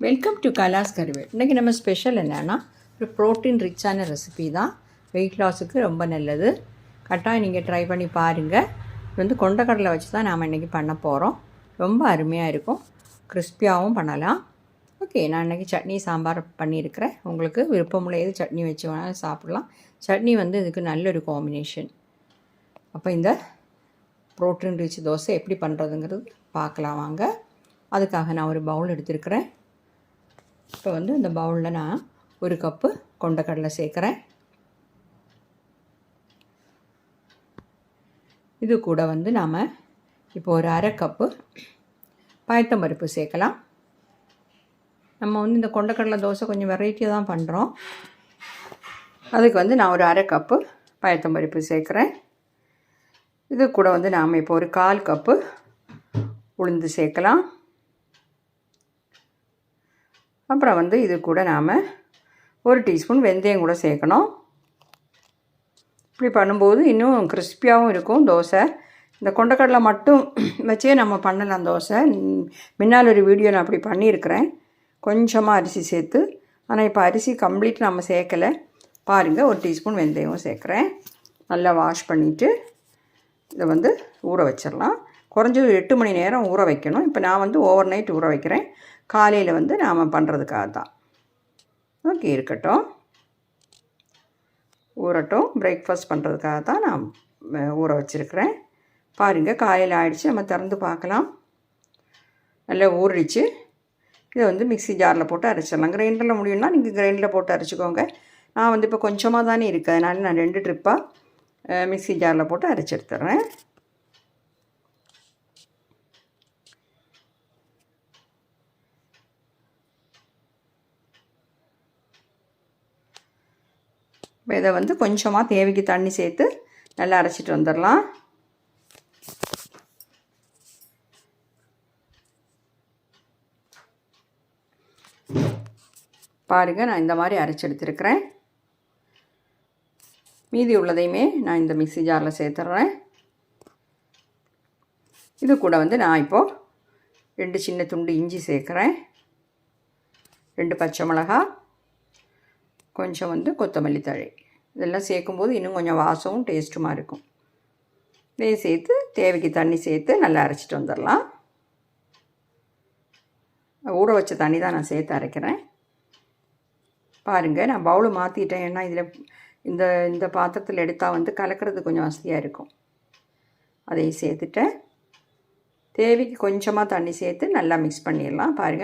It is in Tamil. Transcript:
Welcome to கலாஸ் Karuvel. இன்றைக்கி நம்ம ஸ்பெஷல் என்னென்னா ஒரு ப்ரோட்டீன் ரிச்சான ரெசிபி தான். வெயிட் லாஸுக்கு ரொம்ப நல்லது. கட்டாயம் நீங்கள் ட்ரை பண்ணி பாருங்கள். இது வந்து கொண்டக்கடலை வச்சு தான் நாம் இன்றைக்கி பண்ண போகிறோம். ரொம்ப அருமையாக இருக்கும். கிறிஸ்பியாகவும் பண்ணலாம். ஓகே, நான் இன்றைக்கி சட்னி சாம்பார் பண்ணியிருக்கிறேன். உங்களுக்கு விருப்பமுள்ள எது சட்னி வச்சு வேணாலும் சாப்பிட்லாம். சட்னி வந்து இதுக்கு நல்ல ஒரு காம்பினேஷன். அப்போ இந்த ப்ரோட்டீன் ரிச் தோசை எப்படி பண்ணுறதுங்கிறது பார்க்கலாம் வாங்க. அதுக்காக நான் ஒரு பவுல் எடுத்துருக்கிறேன். இப்போ வந்து இந்த பவுலில் நான் ஒரு கப்பு கொண்டக்கடலை சேர்க்குறேன். இது கூட வந்து நாம் இப்போ ஒரு அரை கப்பு பயத்தம்பருப்பு சேர்க்கலாம். நம்ம வந்து இந்த கொண்டக்கடலை தோசை கொஞ்சம் வெரைட்டியாக தான் பண்ணுறோம். அதுக்கு வந்து நான் ஒரு அரை கப்பு பயத்தம்பருப்பு சேர்க்குறேன். இது கூட வந்து நாம் இப்போ ஒரு 1/4 கப்பு உளுந்து சேர்க்கலாம். அப்புறம் வந்து இது கூட நாம் 1 டீஸ்பூன் வெந்தயம் கூட சேர்க்கணும். இப்படி பண்ணும்போது இன்னும் கிறிஸ்பியாகவும் இருக்கும் தோசை. இந்த கொண்டக்கடலை மட்டும் வச்சே நம்ம பண்ணலாம் தோசை. முன்னால் ஒரு வீடியோ நான் அப்படி பண்ணியிருக்கிறேன், கொஞ்சமாக அரிசி சேர்த்து. ஆனால் இப்போ அரிசி கம்ப்ளீட் நம்ம சேர்க்கலை. பாருங்கள், 1 டீஸ்பூன் வெந்தயம் சேர்க்குறேன். நல்லா வாஷ் பண்ணிவிட்டு இதை வந்து ஊற வச்சிடலாம். குறைஞ்சது 8 மணி நேரம் ஊற வைக்கணும். இப்போ நான் வந்து ஓவர் நைட் ஊற வைக்கிறேன். காலையில் வந்து நாம் பண்ணுறதுக்காக தான். ஓகே, இருக்கட்டும், ஊறட்டும். பிரேக்ஃபாஸ்ட் பண்ணுறதுக்காக தான் நான் ஊற வச்சுருக்கிறேன். பாருங்கள், காலையில் ஆகிடுச்சு. நம்ம திறந்து பார்க்கலாம். நல்லா ஊறிடுச்சு. இதை வந்து மிக்ஸி ஜாரில் போட்டு அரைச்சிடலாம். கிரைண்டரில் முடியும்னா நீங்கள் கிரைண்டரில் போட்டு அரைச்சிக்கோங்க. நான் வந்து இப்போ கொஞ்சமாக தானே இருக்குது, அதனால் நான் 2 ட்ரிப்பாக மிக்ஸி ஜாரில் போட்டு அரைச்சி எடுத்துடுறேன். இதை வந்து கொஞ்சமாக தேவைக்கு தண்ணி சேர்த்து நல்லா அரைச்சிட்டு வந்துடலாம். பாருங்கள், நான் இந்த மாதிரி அரைச்சி எடுத்துருக்கிறேன். மீதி உள்ளதையுமே நான் இந்த மிக்ஸி ஜாரில் சேர்த்துட்றேன். இது கூட வந்து நான் இப்போது 2 சின்ன துண்டு இஞ்சி சேர்க்குறேன், 2 பச்சை மிளகா, கொஞ்சம் வந்து கொத்தமல்லி தழை. இதெல்லாம் சேர்க்கும்போது இன்னும் கொஞ்சம் வாசமும் டேஸ்ட்டுமாக இருக்கும். இதை சேர்த்து தேவைக்கு தண்ணி சேர்த்து நல்லா அரைச்சிட்டு வந்துடலாம். ஊற வச்ச தண்ணி தான் நான் சேர்த்து அரைக்கிறேன். பாருங்கள், நான் பவுலை மாற்றிட்டேன். ஏன்னா இதில் இந்த பாத்திரத்தில் எடுத்தால் வந்து கலக்கிறது கொஞ்சம் வசதியாக இருக்கும். அதையும் சேர்த்துட்டேன். தேவைக்கு கொஞ்சமாக தண்ணி சேர்த்து நல்லா மிக்ஸ் பண்ணிடலாம். பாருங்கள்,